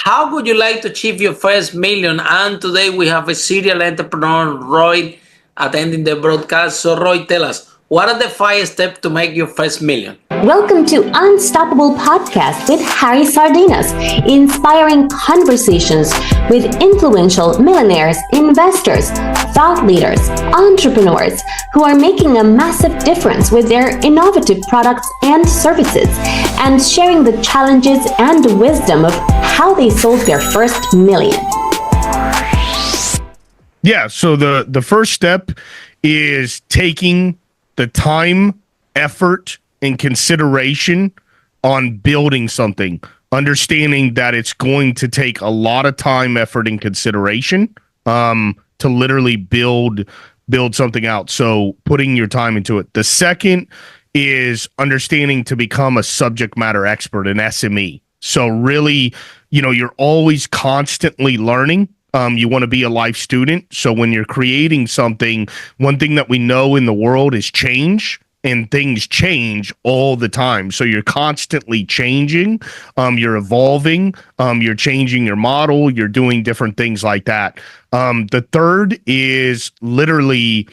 how would you like to achieve your first million? And today we have a serial entrepreneur, Roy, attending the broadcast. So, Roy, tell us, what are the 5 steps to make your first million? Welcome to Unstoppable Podcast with Harry Sardinas, inspiring conversations with influential millionaires, investors, thought leaders, entrepreneurs who are making a massive difference with their innovative products and services, and sharing the challenges and wisdom of how they sold their first million. Yeah, so the first step is taking the time, effort, and consideration on building something, understanding that it's going to take a lot of time, effort, and consideration to literally build something out. So putting your time into it. The second is understanding to become a subject matter expert, an SME. So really, you're always constantly learning. You want to be a life student. So when you're creating something, one thing that we know in the world is change. And things change all the time. So you're constantly changing, you're evolving, you're changing your model, you're doing different things like that. The third is literally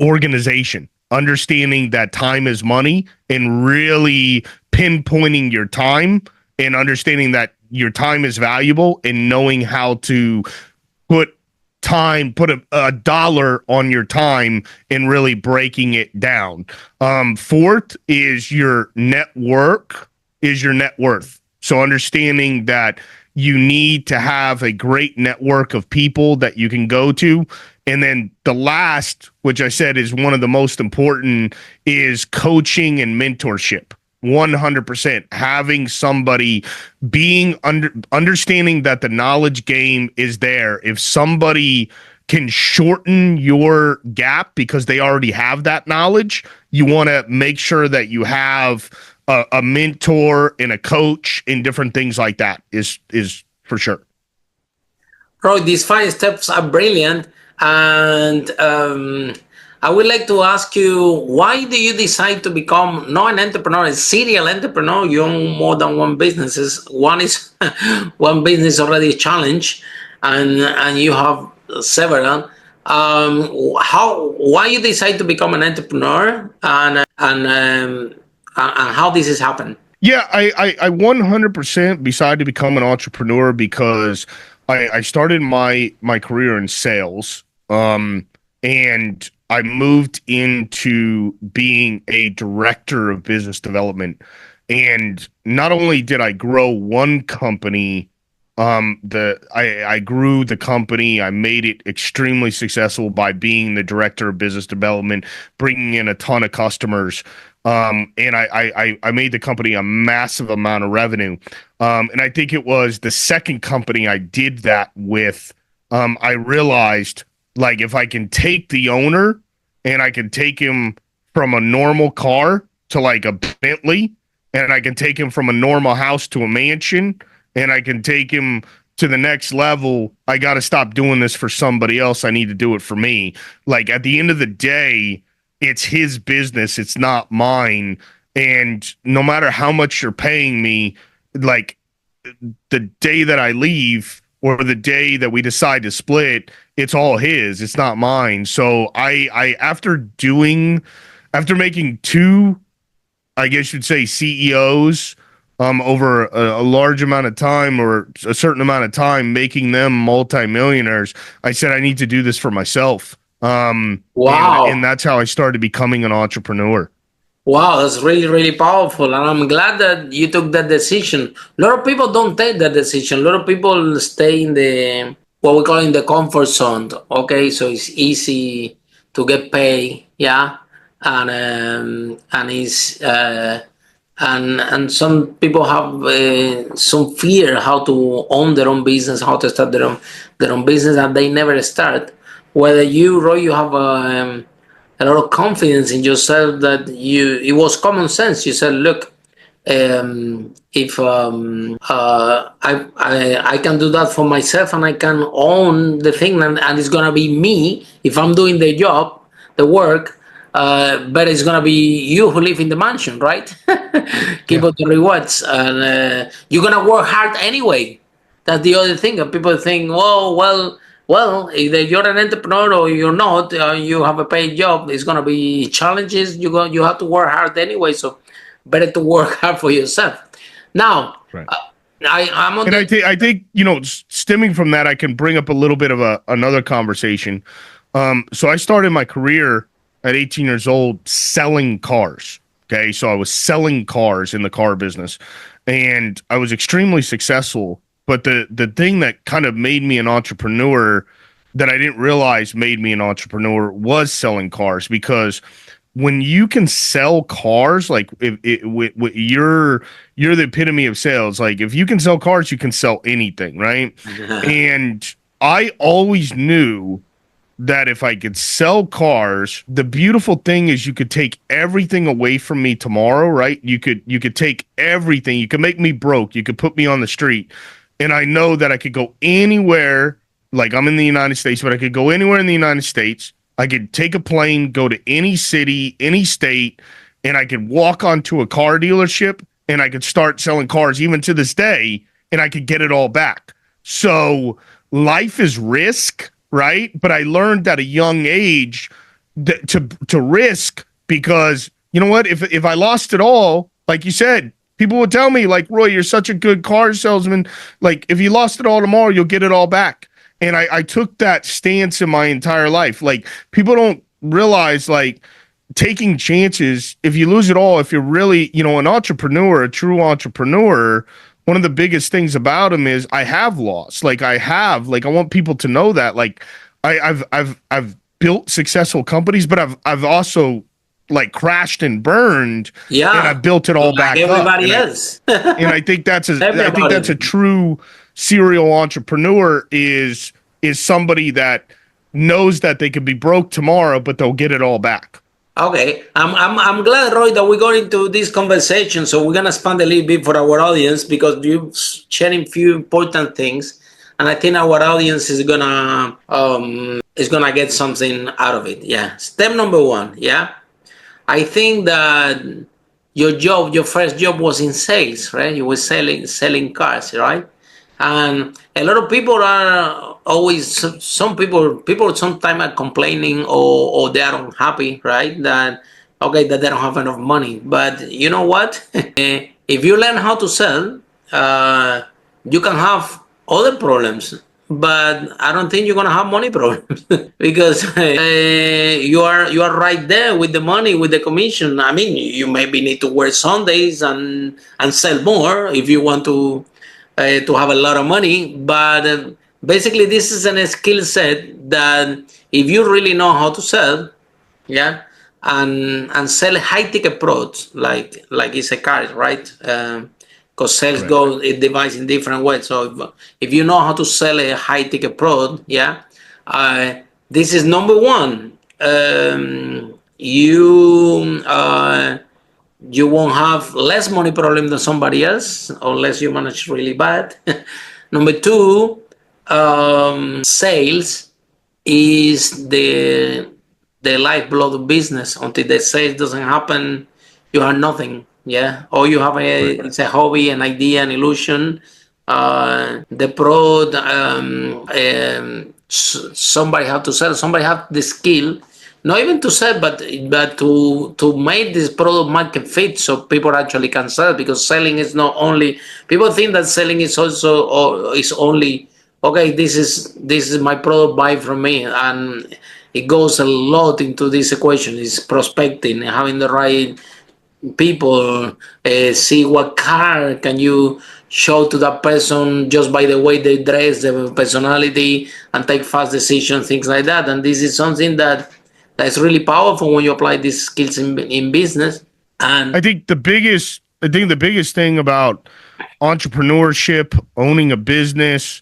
organization, understanding that time is money and really pinpointing your time and understanding that your time is valuable and knowing how to put a dollar on your time and really breaking it down. Fourth is your network is your net worth. So understanding that you need to have a great network of people that you can go to. And then the last, which I said is one of the most important, is coaching and mentorship. 100% having somebody understanding that the knowledge game is there. If somebody can shorten your gap because they already have that knowledge, you want to make sure that you have a mentor and a coach and different things like that is for sure. Roy, these 5 steps are brilliant. And I would like to ask you, why do you decide to become not an entrepreneur, a serial entrepreneur? You own more than one businesses. One is one business already a challenge, and you have several. Why you decide to become an entrepreneur, and how this has happened? Yeah, I 100% decide to become an entrepreneur because I started my career in sales, and I moved into being a director of business development. And not only did I grow one company, I grew the company. I made it extremely successful by being the director of business development, bringing in a ton of customers. And I made the company a massive amount of revenue. And I think it was the second company I did that with. I realized, like, if I can take the owner and I can take him from a normal car to like a Bentley, and I can take him from a normal house to a mansion, and I can take him to the next level, I got to stop doing this for somebody else. I need to do it for me. Like, at the end of the day, it's his business. It's not mine. And no matter how much you're paying me, like, the day that I leave or the day that we decide to split, it's all his. It's not mine. So I after making 2, I guess you'd say, CEOs over a large amount of time, or a certain amount of time, making them multimillionaires, I said I need to do this for myself. Wow. And that's how I started becoming an entrepreneur. Wow, that's really, really powerful. And I'm glad that you took that decision. A lot of people don't take that decision. A lot of people stay in the, what we call in the comfort zone. Okay, so it's easy to get paid, yeah. And it's and some people have some fear how to own their own business, how to start their own business, and they never start. Whether you, Roy, you have a lot of confidence in yourself, that it was common sense. You said, look, if I can do that for myself, and I can own the thing, and it's gonna be me. If I'm doing the job, the work, but it's gonna be you who live in the mansion, right? Keep up the rewards, and you're gonna work hard anyway. That's the other thing. And people think, well, either you're an entrepreneur or you're not. You have a paid job. It's gonna be challenges. You have to work hard anyway. So better to work hard for yourself. Now, Right. I'm on. And I think stemming from that, I can bring up a little bit of another conversation. So I started my career at 18 years old selling cars. Okay, so I was selling cars in the car business, and I was extremely successful. But the thing that kind of made me an entrepreneur that I didn't realize made me an entrepreneur was selling cars, because when you can sell cars, like you're the epitome of sales. Like if you can sell cars, you can sell anything, right? And I always knew that if I could sell cars, the beautiful thing is you could take everything away from me tomorrow, right? You could take everything. You could make me broke. You could put me on the street. And I know that I could go anywhere, like I'm in the United States, but I could go anywhere in the United States. I could take a plane, go to any city, any state, and I could walk onto a car dealership and I could start selling cars even to this day, and I could get it all back. So life is risk, right? But I learned at a young age to risk, because you know what? If I lost it all, like you said, people would tell me, like, Roy, you're such a good car salesman. Like, if you lost it all tomorrow, you'll get it all back. And I took that stance in my entire life. Like, people don't realize, like, taking chances, if you lose it all, if you're really, an entrepreneur, a true entrepreneur, one of the biggest things about him is I have lost. I want people to know that. Like, I've built successful companies, but I've also like crashed and burned, and I built it all like back everybody up. else. And I think that's a true serial entrepreneur is somebody that knows that they could be broke tomorrow, but they'll get it all back. Okay, I'm glad, Roy, that we got into this conversation. So we're gonna expand a little bit for our audience, because you're sharing few important things, and I think our audience is gonna get something out of it. Yeah. Step number one. Yeah. I think that your first job was in sales, right? You were selling cars, right? And a lot of people are always, some people sometimes are complaining, or they are unhappy, right? That they don't have enough money. But you know what? If you learn how to sell, you can have other problems, but I don't think you're gonna have money problems because you are right there with the money, with the commission. I mean, you maybe need to work Sundays and sell more if you want to have a lot of money. But basically, this is a skill set that if you really know how to sell, yeah, and sell high ticket products like it's a car, right? Because sales it divides in different ways. So if you know how to sell a high ticket product, yeah, this is number one. You won't have less money problem than somebody else unless you manage really bad. Number two, sales is the lifeblood of business. Until the sales doesn't happen, you have nothing. Yeah, or you have it's a hobby, an idea, an illusion. The product, somebody have to sell. Somebody have the skill, not even to sell, but to make this product market fit, so people actually can sell. Because selling is not only, people think that selling is also, or is only, okay, this is my product, buy from me, and it goes a lot into this equation. It's prospecting, having the right people, see what car can you show to that person just by the way they dress, their personality, and take fast decisions, things like that. And this is something that's really powerful when you apply these skills in business. And I think the biggest thing about entrepreneurship, owning a business,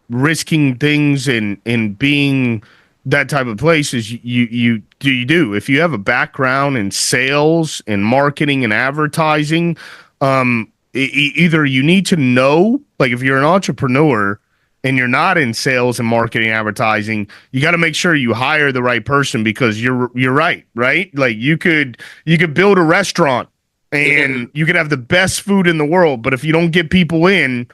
risking things, and being that type of place is you do. If you have a background in sales and marketing and advertising, either you need to know, like if you're an entrepreneur and you're not in sales and marketing and advertising, you got to make sure you hire the right person, because you're right? Like you could build a restaurant and you could have the best food in the world, but if you don't get people in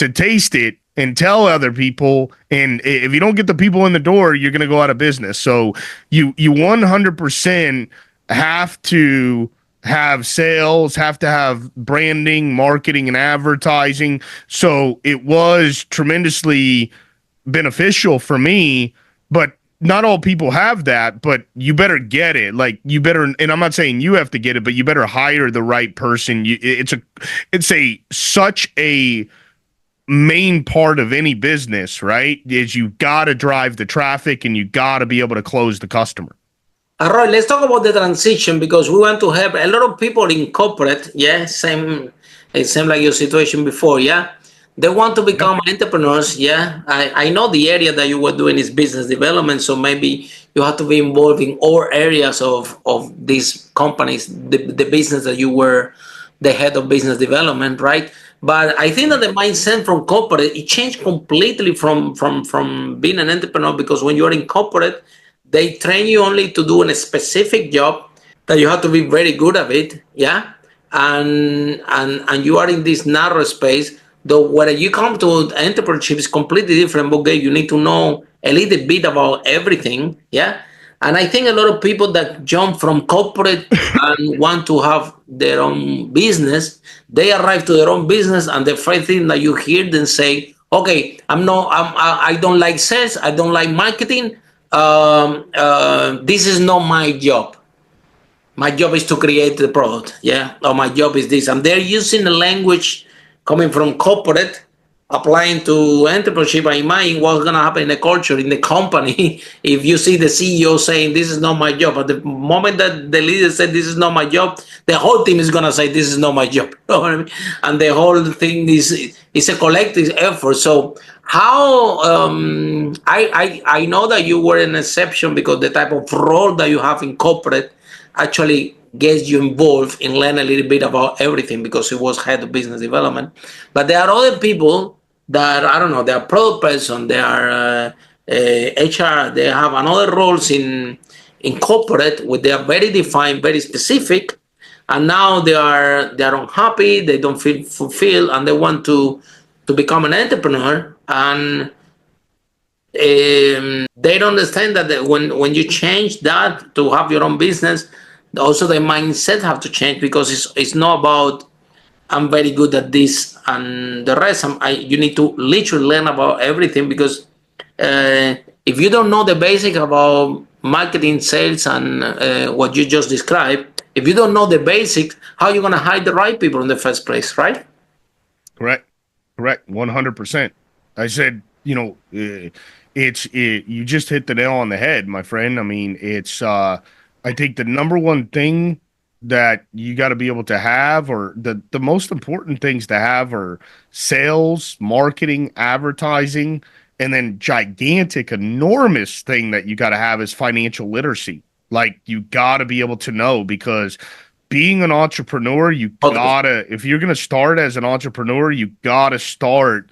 to taste it and tell other people. And if you don't get the people in the door, you're going to go out of business. So you 100% have to have sales, have to have branding, marketing, and advertising. So it was tremendously beneficial for me, but not all people have that. But you better get it. Like, you better, and I'm not saying you have to get it, but you better hire the right person. It's such a main part of any business, right? Is you got to drive the traffic and you got to be able to close the customer. Roy, let's talk about the transition, because we want to help a lot of people in corporate. Yeah, same like your situation before. Yeah, they want to become entrepreneurs. Yeah, I know the area that you were doing is business development, so maybe you have to be involved in all areas of these companies, the business that you were the head of business development, right? But I think that the mindset from corporate, it changed completely from being an entrepreneur, because when you're in corporate, they train you only to do a specific job that you have to be very good at it, yeah? And you are in this narrow space. Though when you come to entrepreneurship, it's completely different. Okay, you need to know a little bit about everything, yeah? And I think a lot of people that jump from corporate and want to have their own business, they arrive to their own business, and the first thing that you hear them say, okay, I don't like sales, I don't like marketing, this is not my job. My job is to create the product, yeah, or my job is this. And they're using the language coming from corporate, applying to entrepreneurship, and imagine what's going to happen in the culture, in the company, if you see the CEO saying, this is not my job. At the moment that the leader said, this is not my job, the whole team is going to say, this is not my job. You know what I mean? And the whole thing is a collective effort. So how, I know that you were an exception, because the type of role that you have in corporate actually gets you involved in learn a little bit about everything, because it was head of business development. But there are other people that, I don't know, they are product person, they are HR, they have another roles in corporate, where they are very defined, very specific, and now they are unhappy, they don't feel fulfilled, and they want to become an entrepreneur. And they don't understand that when you change that to have your own business, also the mindset have to change, because it's not about I'm very good at this and the rest. You need to literally learn about everything, because if you don't know the basic about marketing, sales, and what you just described, if you don't know the basics, how are you going to hire the right people in the first place, right? Correct, 100%. I said, you just hit the nail on the head, my friend. I mean, I think the number one thing that you got to be able to have, or the most important things to have, are sales, marketing, advertising, and then gigantic, enormous thing that you got to have is financial literacy. Like, you got to be able to know, because being an entrepreneur, if you're going to start as an entrepreneur, you got to start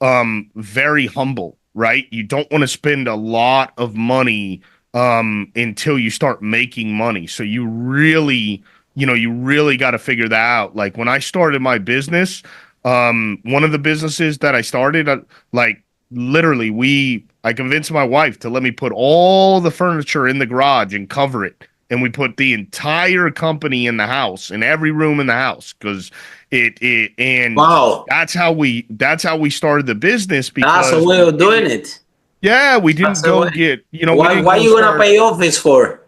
very humble, right? You don't want to spend a lot of money until you start making money. So you really got to figure that out. Like, when I started my business, one of the businesses that I started, literally, I convinced my wife to let me put all the furniture in the garage and cover it. And we put the entire company in the house, in every room in the house, because wow. That's how we started the business. Because that's a way of doing it. Yeah, we didn't go get, why are you gonna pay office for?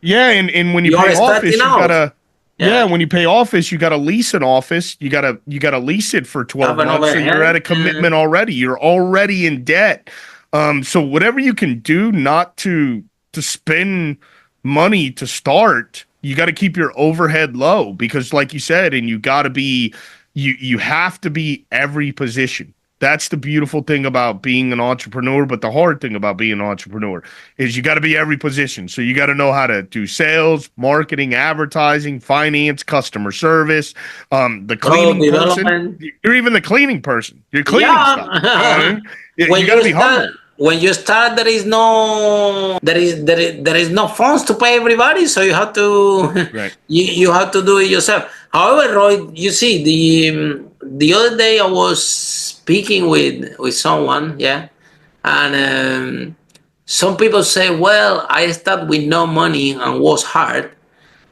Yeah, and when you pay office, you gotta. Yeah, when you pay office, you gotta lease an office. You gotta lease it for 12 months. So you're at a commitment already. You're already in debt. So whatever you can do not to spend money to start, you got to keep your overhead low, because like you said, and you got to be, you have to be every position. That's the beautiful thing about being an entrepreneur. But the hard thing about being an entrepreneur is you got to be every position. So you got to know how to do sales, marketing, advertising, finance, customer service, the cleaning person. You're even the cleaning person. You're cleaning stuff. You got to be humble. When you start, there is no funds to pay everybody, so you have to you have to do it yourself. However, Roy, you see, the other day I was speaking with someone, yeah, and some people say, "Well, I started with no money and was hard."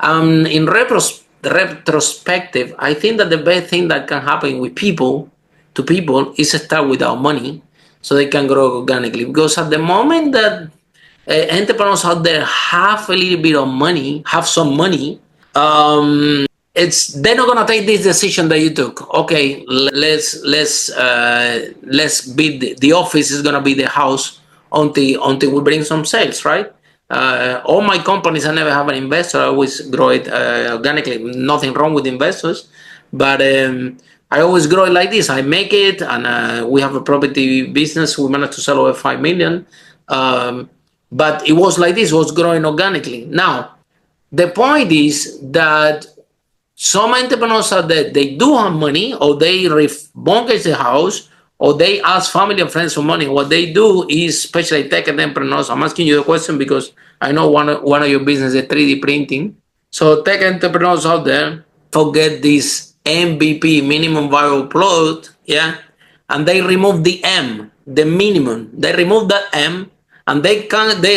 In retrospective, I think that the best thing that can happen with people to people is start without money, so they can grow organically. Because at the moment that entrepreneurs out there have a little bit of money, have some money, it's they're not gonna take this decision that you took. Okay, let's be the office is gonna be the house until we bring some sales, right? All my companies, I never have an investor. I always grow it organically. Nothing wrong with investors, but I always grow it like this. I make it, and we have a property business. We managed to sell over 5 million, but it was like this. It was growing organically. Now, the point is that some entrepreneurs are that they do have money, or they mortgage the house, or they ask family and friends for money. What they do is, especially tech entrepreneurs. I'm asking you the question because I know one of your business is 3D printing. So tech entrepreneurs out there forget this MVP, minimum viable product, yeah, and they remove the M, the minimum. They remove that M, and they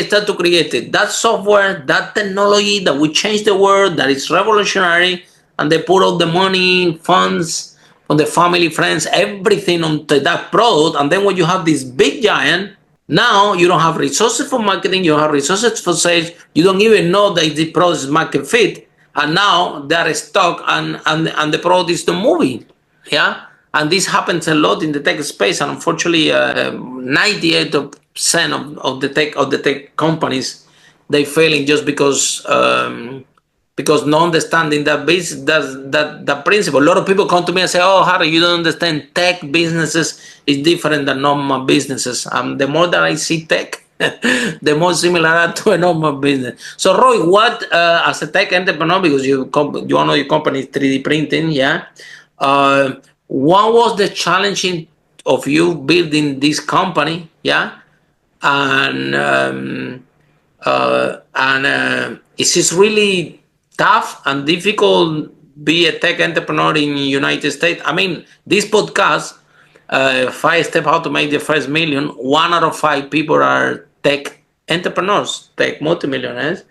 start to create it. That software, that technology that will change the world, that is revolutionary, and they put all the money, funds from the family, friends, everything onto that product. And then when you have this big giant, now you don't have resources for marketing, you don't have resources for sales, you don't even know that the product is market fit, and now they are stuck, and the product is not moving. Yeah, and this happens a lot in the tech space, and unfortunately, 98% of the tech companies, they failing just because not understanding that basic that principle. A lot of people come to me and say, "Oh, Harry, you don't understand. Tech businesses is different than normal businesses." The more that I see tech, the more similar are to a normal business. So, Roy, what as a tech entrepreneur, because you know your company is 3D printing, yeah. What was the challenging of you building this company, yeah, and is this really tough and difficult be a tech entrepreneur in the United States? I mean, this podcast, 5 Steps How to Make the First Million, 1 out of 5 people are tech entrepreneurs, tech multimillionaires.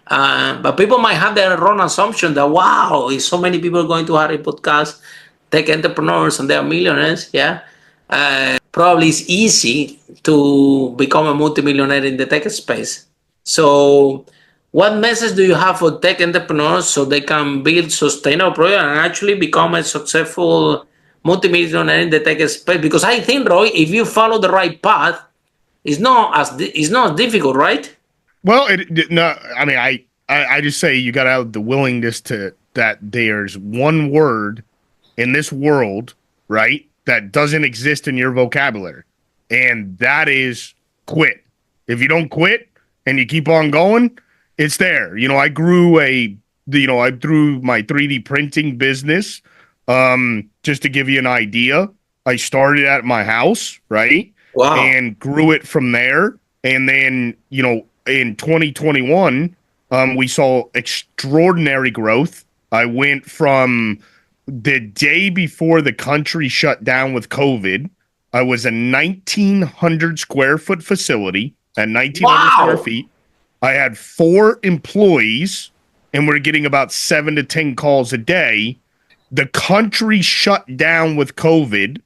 But people might have their wrong assumption that, wow, is so many people going to have a podcast, tech entrepreneurs, and they are millionaires, yeah. Probably it's easy to become a multimillionaire in the tech space. So, what message do you have for tech entrepreneurs so they can build sustainable projects and actually become a successful multimillionaire in the tech space? Because I think, Roy, if you follow the right path, it's not as difficult, right? Well, no, I mean, I just say you got to have the willingness to that there's one word in this world, right, that doesn't exist in your vocabulary, and that is quit. If you don't quit and you keep on going, it's there. You know, I grew my 3D printing business. Just to give you an idea, I started at my house, right? Wow. And grew it from there. And then, you know, in 2021, we saw extraordinary growth. I went from the day before the country shut down with COVID, I was a 1,900 square foot facility at 1,900 square feet. I had 4 employees, and we're getting about 7 to 10 calls a day. The country shut down with COVID,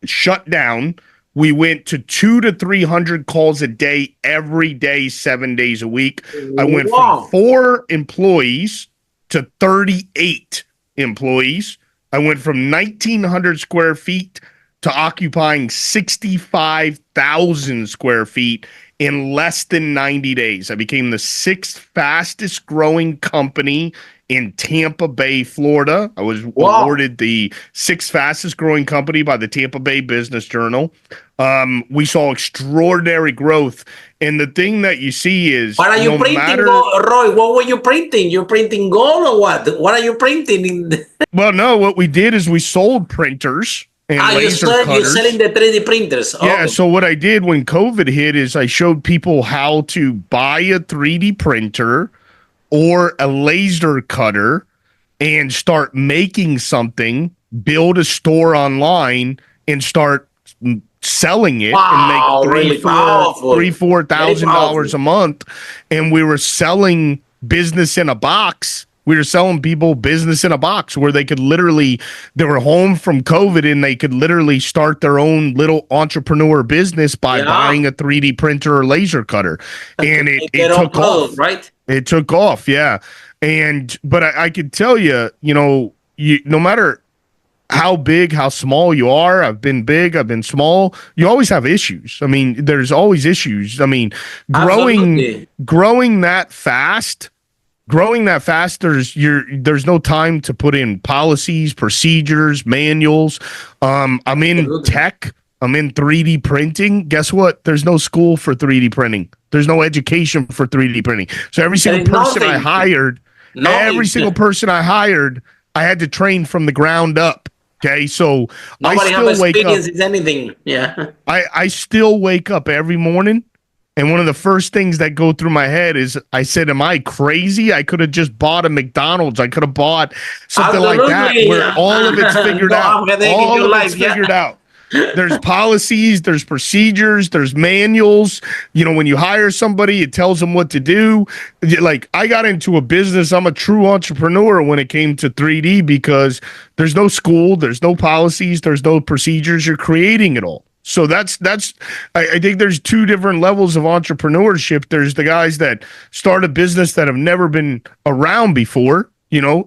shut down. We went to 200 to 300 calls a day, every day, 7 days a week. I went from 4 employees to 38 employees. I went from 1,900 square feet to occupying 65,000 square feet in less than 90 days. I became the 6th fastest growing company in Tampa Bay, Florida. I was awarded the 6th fastest growing company by the Tampa Bay Business Journal. We saw extraordinary growth. And the thing that you see is, what are you printing, Roy? What were you printing? You're printing gold or what? What are you printing? Well, no, what we did is we sold printers. You're selling the 3D printers. Oh. Yeah, so what I did when COVID hit is I showed people how to buy a 3D printer or a laser cutter and start making something, build a store online, and start selling it and make Wow, really powerful. $4,000 a month, and we were selling business in a box. We were selling people business in a box where they were home from COVID and they could literally start their own little entrepreneur business by buying a 3D printer or laser cutter. And it took off, right? It took off. Yeah. But I could tell you, no matter how big, how small you are, I've been big, I've been small, you always have issues. I mean, there's always issues. I mean, growing that fast, there's no time to put in policies, procedures, manuals. I'm in tech. I'm in 3D printing. Guess what? There's no school for 3D printing. There's no education for 3D printing. So every single person I hired, I had to train from the ground up. Okay, so nobody have experience in anything. Yeah, I still wake up every morning. And one of the first things that go through my head is, I said, am I crazy? I could have just bought a McDonald's. I could have bought something like that where all of it's figured out. All of it's figured out. There's policies, there's procedures, there's manuals. When you hire somebody, it tells them what to do. Like, I got into a business. I'm a true entrepreneur when it came to 3D because there's no school, there's no policies, there's no procedures. You're creating it all. So I think there's two different levels of entrepreneurship. There's the guys that start a business that have never been around before,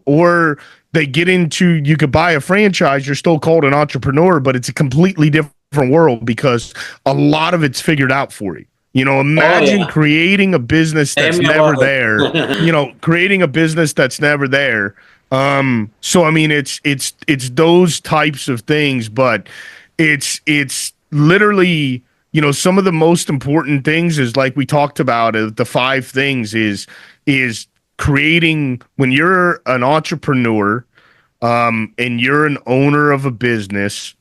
or they get into, you could buy a franchise, you're still called an entrepreneur, but it's a completely different world because a lot of it's figured out for you. Imagine creating a business that's never there, creating a business that's never there. So I mean, it's those types of things, but it's literally, some of the most important things is, like we talked about, the 5 things is creating, when you're an entrepreneur, and you're an owner of a business,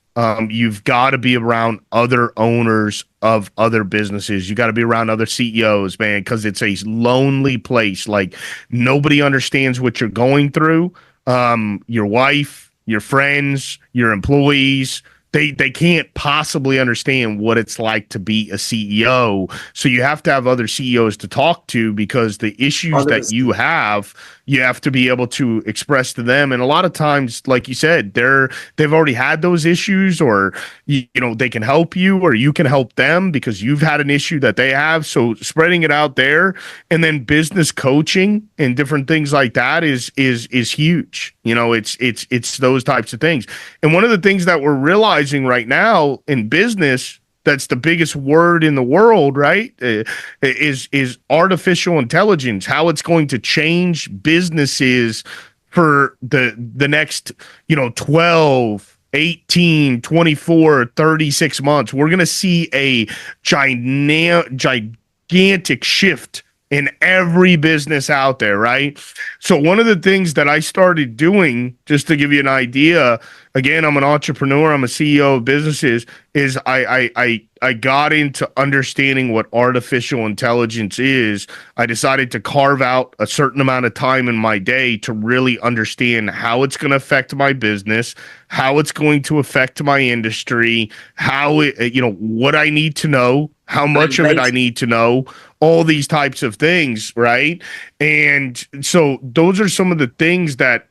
you've got to be around other owners of other businesses. You got to be around other CEOs, man, because it's a lonely place. Like, nobody understands what you're going through. Your wife, your friends, your employees, they can't possibly understand what it's like to be a CEO. So you have to have other CEOs to talk to, because the issues that you have to be able to express to them. And a lot of times, like you said, they've already had those issues, or they can help you, or you can help them because you've had an issue that they have. So spreading it out there, and then business coaching and different things like that is huge. It's those types of things. And one of the things that we're realizing right now in business, that's the biggest word in the world, right? Is artificial intelligence, how it's going to change businesses for the next, 12, 18, 24, 36 months. We're going to see a gigantic shift in every business out there, right? So one of the things that I started doing, just to give you an idea, again, I'm an entrepreneur, I'm a CEO of businesses, is I got into understanding what artificial intelligence is. I decided to carve out a certain amount of time in my day to really understand how it's going to affect my business, how it's going to affect my industry, what I need to know, how much of it I need to know, all these types of things, right? And so those are some of the things that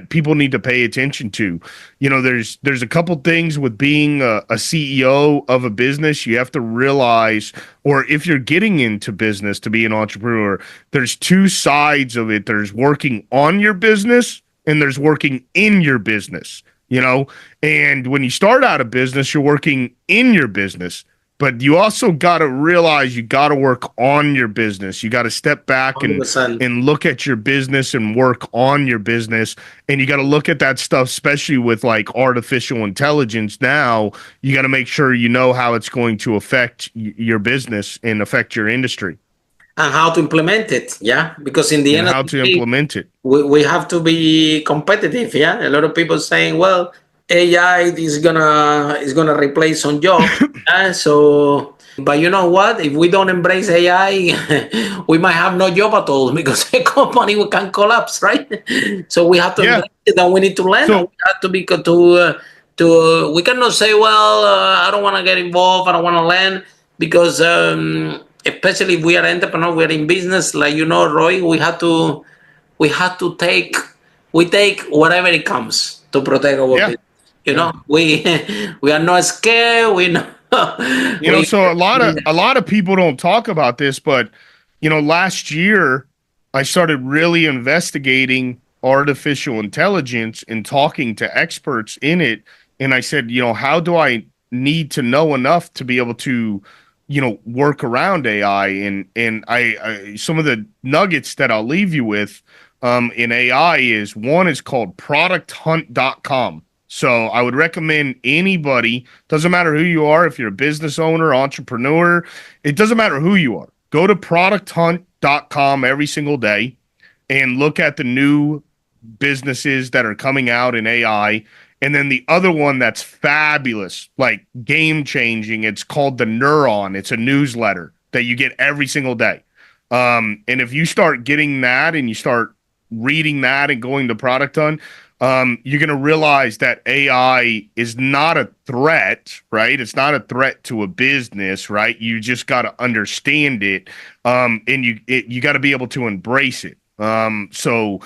people need to pay attention to. There's a couple things with being a CEO of a business. You have to realize, or if you're getting into business to be an entrepreneur, there's 2 sides of it. There's working on your business and there's working in your business, and when you start out a business, you're working in your business. But you also got to realize you got to work on your business. You got to step back and look at your business and work on your business. And you got to look at that stuff, especially with like artificial intelligence. Now you got to make sure you know how it's going to affect your business and affect your industry. And how to implement it, yeah? Because in the end of the day, implement it. We have to be competitive, yeah? A lot of people saying, well, AI is gonna replace some jobs. So, but you know what? If we don't embrace AI, we might have no job at all, because the company can collapse, right? So we have to embrace it, and we need to learn. We have to we cannot say, well, I don't want to get involved, I don't want to learn, because especially if we are entrepreneur, we are in business, like Roy, we have to take whatever it comes to protect our Yeah. business. Yeah. We we are not scared. We know we. So a lot of people don't talk about this, but last year I started really investigating artificial intelligence and talking to experts in it. And I said, how do I need to know enough to be able to, work around AI? And some of the nuggets that I'll leave you with in AI is one is called producthunt.com. So I would recommend anybody, doesn't matter who you are, if you're a business owner, entrepreneur, it doesn't matter who you are. Go to producthunt.com every single day and look at the new businesses that are coming out in AI. And then the other one that's fabulous, like game changing, it's called the Neuron. It's a newsletter that you get every single day. And if you start getting that and you start reading that and going to Product Hunt, you're going to realize that AI is not a threat, right? It's not a threat to a business, right? You just got to understand it, and you got to be able to embrace it. So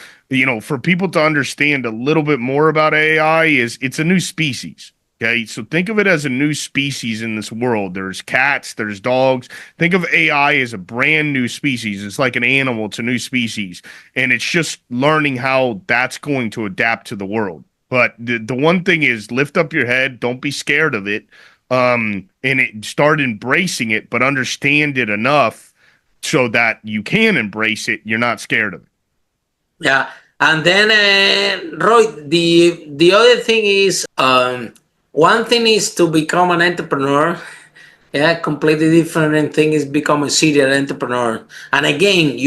for people to understand a little bit more about AI, it's a new species. Okay, so think of it as a new species in this world. There's cats, there's dogs. Think of AI as a brand new species. It's like an animal, it's a new species. And it's just learning how that's going to adapt to the world. But the one thing is lift up your head, don't be scared of it, start embracing it, but understand it enough so that you can embrace it. You're not scared of it. Yeah, and then Roy, the other thing is, one thing is to become an entrepreneur. Yeah, completely different thing is become a serial entrepreneur. And again,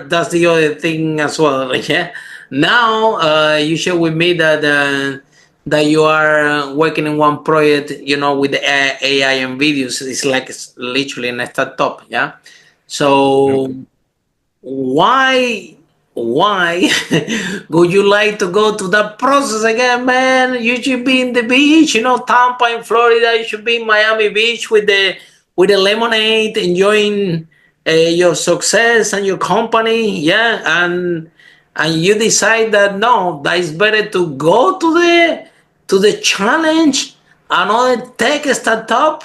that's the other thing as well. Yeah. Now, you share with me that you are working in one project, with the AI and videos. It's like literally a startup. Yeah. So Yep. why would you like to go to that process again, man? You should be in the beach, Tampa in Florida. You should be in Miami Beach with the lemonade, enjoying your success and your company. Yeah, and you decide that no, that is better to go to the challenge, another tech startup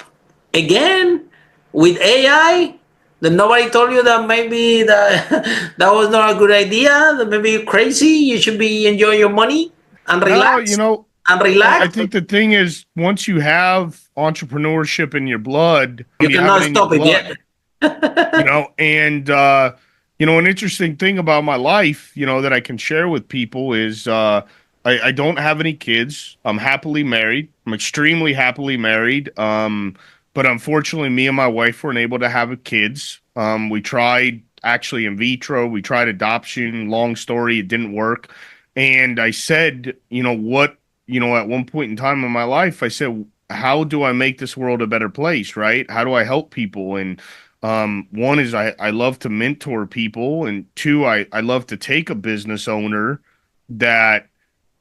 again with AI. Then nobody told you that maybe that that was not a good idea. That maybe you're crazy. You should be enjoying your money and No, relax and I relax. think the thing is, once you have entrepreneurship in your blood, You you have it cannot in your stop it blood, yet. and an interesting thing about my life, that I can share with people is, I don't have any kids. I'm happily married. I'm extremely happily married. But unfortunately, me and my wife weren't able to have kids. We tried actually in vitro. We tried adoption. Long story, it didn't work. And I said, at one point in time in my life, I said, how do I make this world a better place, right? How do I help people? And one is I love to mentor people. And two, I love to take a business owner that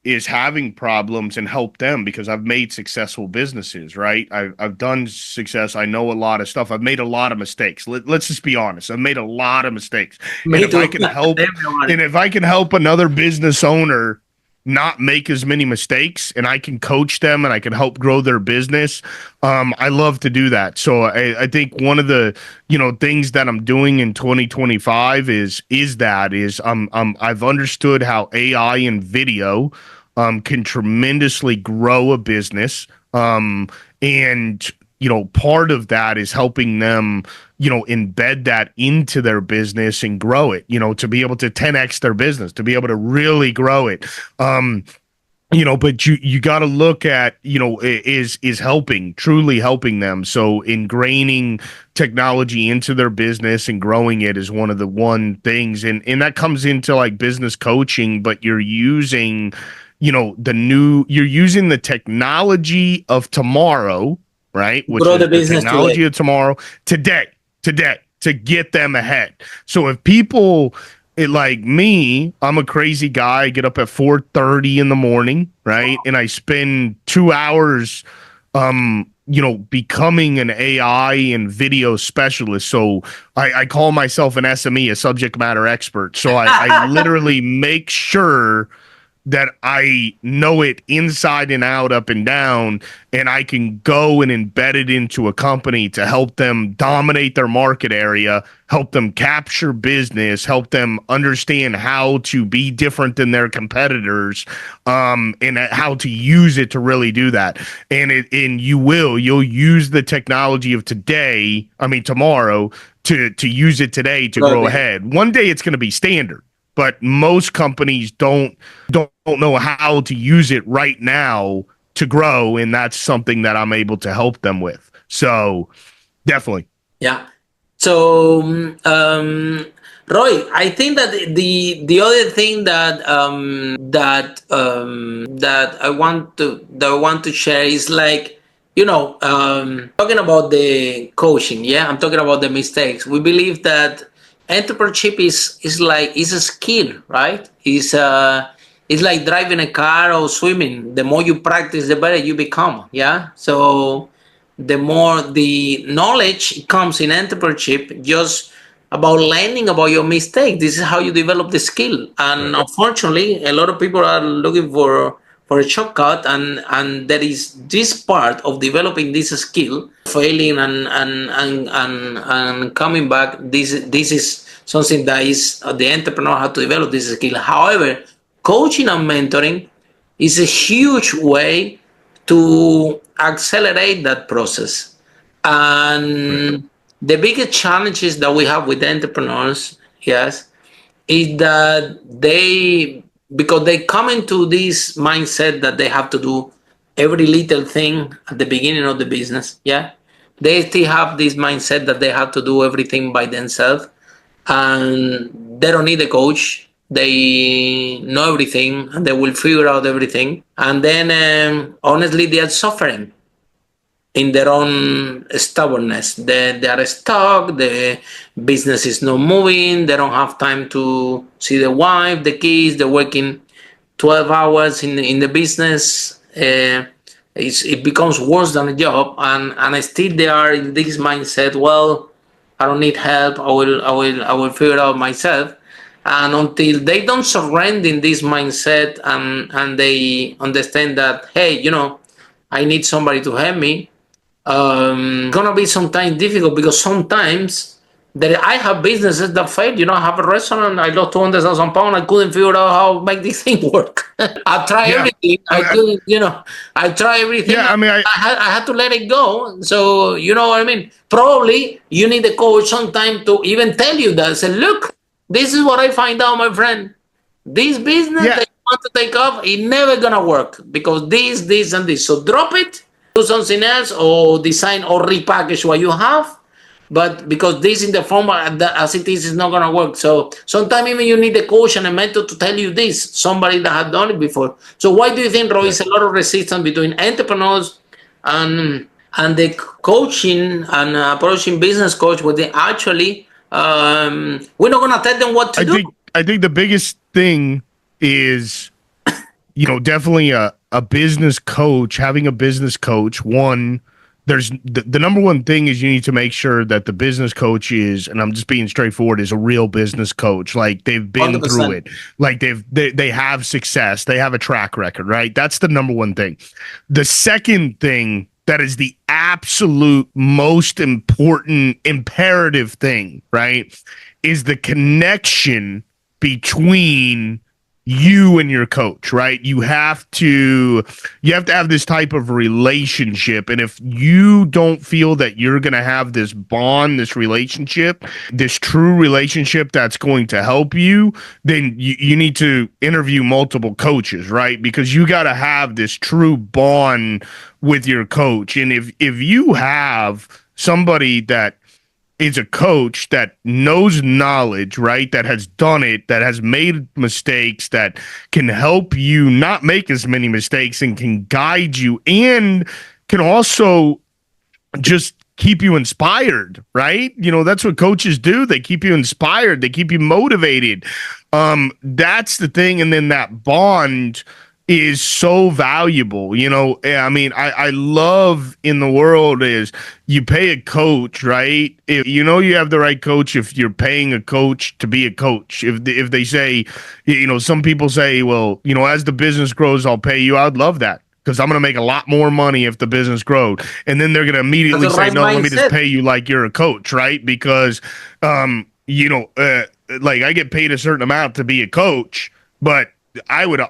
is having problems and help them because I've made successful businesses, right? I've done success. I know a lot of stuff. I've made a lot of mistakes. Let's just be honest. I've made a lot of mistakes. And Me if I too. can help, Everyone. and if I can help another business owner not make as many mistakes and I can coach them and I can help grow their business, I love to do that. So I think one of the things that I'm doing in 2025 is I've understood how AI and video can tremendously grow a business. And part of that is helping them, embed that into their business and grow it, to be able to 10x their business, to be able to really grow it. But you got to look at, is helping, truly helping them. So ingraining technology into their business and growing it is one of the things. And that comes into like business coaching, but you're using, you're using the technology of tomorrow, right? Which Grow is the the business technology today. of tomorrow, today, to get them ahead. So if people like me, I'm a crazy guy. I get up at 4:30 in the morning, right? And I spend 2 hours becoming an AI and video specialist. So I call myself an SME, a subject matter expert. So I literally make sure that I know it inside and out, up and down, and I can go and embed it into a company to help them dominate their market area, help them capture business, help them understand how to be different than their competitors, and how to use it to really do that. And you'll use the technology of tomorrow to use it today to grow ahead. One day it's going to be standard, but most companies don't know how to use it right now to grow, and that's something that I'm able to help them with. So definitely. Yeah. So, Roy, I think that the other thing that I want to share is like, talking about the coaching. Yeah, I'm talking about the mistakes. We believe that entrepreneurship is a skill, right? It's like driving a car or swimming. The more you practice, the better you become. Yeah. So the more the knowledge comes in entrepreneurship, just about learning about your mistake. This is how you develop the skill. And unfortunately, a lot of people are looking for a shortcut, and there is this part of developing this skill, failing and coming back. This is something that is the entrepreneur have to develop this skill. However, coaching and mentoring is a huge way to accelerate that process. And the biggest challenges that we have with entrepreneurs, yes, is that because they come into this mindset that they have to do every little thing at the beginning of the business, yeah, they still have this mindset that they have to do everything by themselves, and they don't need a coach. They know everything and they will figure out everything. And then, honestly, they are suffering in their own stubbornness. They are stuck. The business is not moving. They don't have time to see the wife, the kids. They're working 12 hours in the business. It becomes worse than a job, and still they are in this mindset. Well, I don't need help. I will figure it out myself. And until they don't surrender in this mindset, and they understand that, hey, I need somebody to help me, gonna be sometimes difficult, because sometimes that I have businesses that fail. I have a restaurant. I lost 200,000 pounds. I couldn't figure out how to make this thing work. I tried everything. I couldn't. I tried everything. Yeah, I had to let it go. So you know what I mean. Probably you need a coach sometime to even tell you that. Say, look, this is what I find out, my friend. This business that you want to take off, it never gonna work because this, and this. So drop it, do something else, or design or repackage what you have. But because this in the format as it is not gonna work. So sometimes even you need a coach and a mentor to tell you this. Somebody that had done it before. So why do you think, Roy, is a lot of resistance between entrepreneurs and the coaching and approaching business coach, where they actually we're not gonna tell them what to do? I think the biggest thing is, definitely a business coach, having a business coach. One, there's the number one thing is you need to make sure that the business coach is, and I'm just being straightforward, is a real business coach. Like they've been 100%. Through it. Like they have success. They have a track record, right? That's the number one thing. The second thing that is the absolute most important imperative thing, right, is the connection between you and your coach, right? You have to have this type of relationship. And if you don't feel that you're going to have this bond, this relationship, this true relationship that's going to help you, then you need to interview multiple coaches, right? Because you got to have this true bond with your coach. And if you have somebody that is a coach that knows knowledge, right, that has done it, that has made mistakes, that can help you not make as many mistakes and can guide you, and can also just keep you inspired, right? That's what coaches do. They keep you inspired. They keep you motivated. That's the thing. And then that bond is so valuable. I mean, I love in the world is you pay a coach, right? If you have the right coach, if you're paying a coach to be a coach, if they say, some people say, well, as the business grows, I'll pay you. I'd love that, because I'm going to make a lot more money if the business grows. And then they're going to immediately say, no, let me just pay you like you're a coach, right? Because, like I get paid a certain amount to be a coach, but I would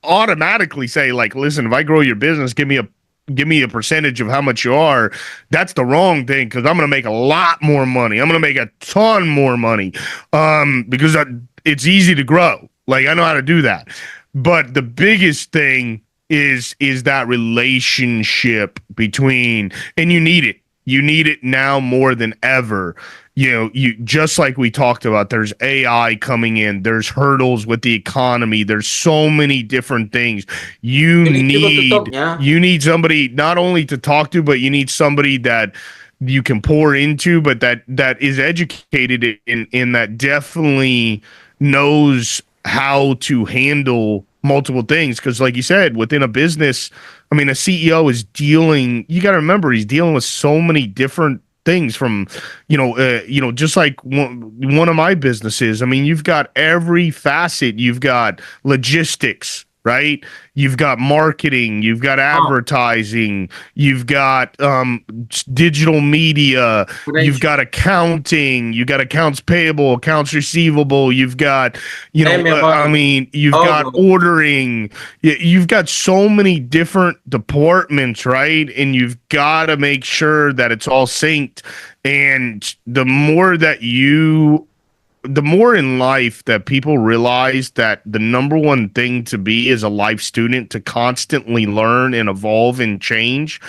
automatically say, like, listen, if I grow your business, give me a percentage of how much you are. That's the wrong thing, because I'm going to make a lot more money. I'm going to make a ton more money, because it's easy to grow. Like, I know how to do that. But the biggest thing is that relationship between, and you need it. You need it now more than ever. You just like we talked about, there's AI coming in, there's hurdles with the economy, there's so many different things. You need somebody not only to talk to, but you need somebody that you can pour into, but that is educated in that definitely knows how to handle multiple things. Because like you said, within a business, I mean, a CEO is you got to remember, he's dealing with so many different things from, just like one of my businesses. I mean, you've got every facet. You've got logistics, right? You've got marketing, you've got advertising, you've got digital media, you've got accounting, you've got accounts payable, accounts receivable, you've got, you've got ordering, you've got so many different departments, right? And you've got to make sure that it's all synced. And the more in life that people realize that the number one thing to be is a life student, to constantly learn and evolve and change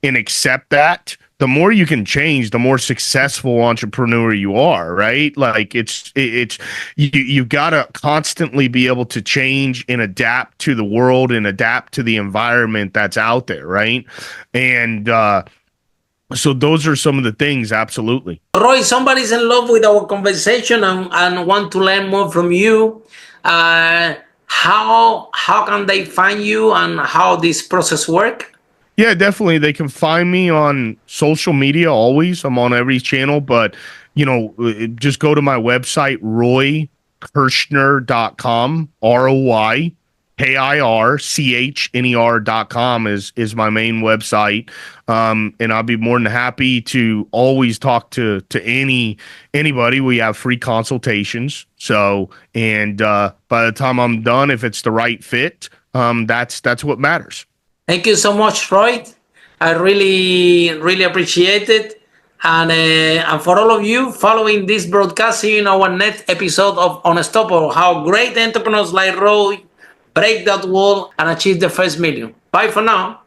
and accept that, the more you can change, the more successful entrepreneur you are, right? Like you've got to constantly be able to change and adapt to the world and adapt to the environment that's out there, right? And, so those are some of the things, absolutely. Roy, somebody's in love with our conversation and want to learn more from you. How can they find you, and how this process work? Yeah, definitely. They can find me on social media always. I'm on every channel, but just go to my website, roykirchner.com, ROYKIRCHNER.com is my main website. And I'll be more than happy to always talk to anybody. We have free consultations. So, and by the time I'm done, if it's the right fit, that's what matters. Thank you so much, Roy. I really, really appreciate it. And for all of you following this broadcast, see you in our next episode of Unstoppable, how great entrepreneurs like Roy break that wall and achieve the first million. Bye for now.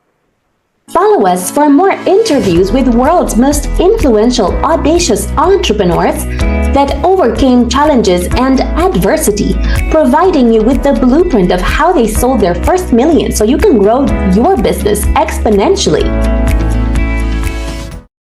Follow us for more interviews with world's most influential, audacious entrepreneurs that overcame challenges and adversity, providing you with the blueprint of how they sold their first million so you can grow your business exponentially.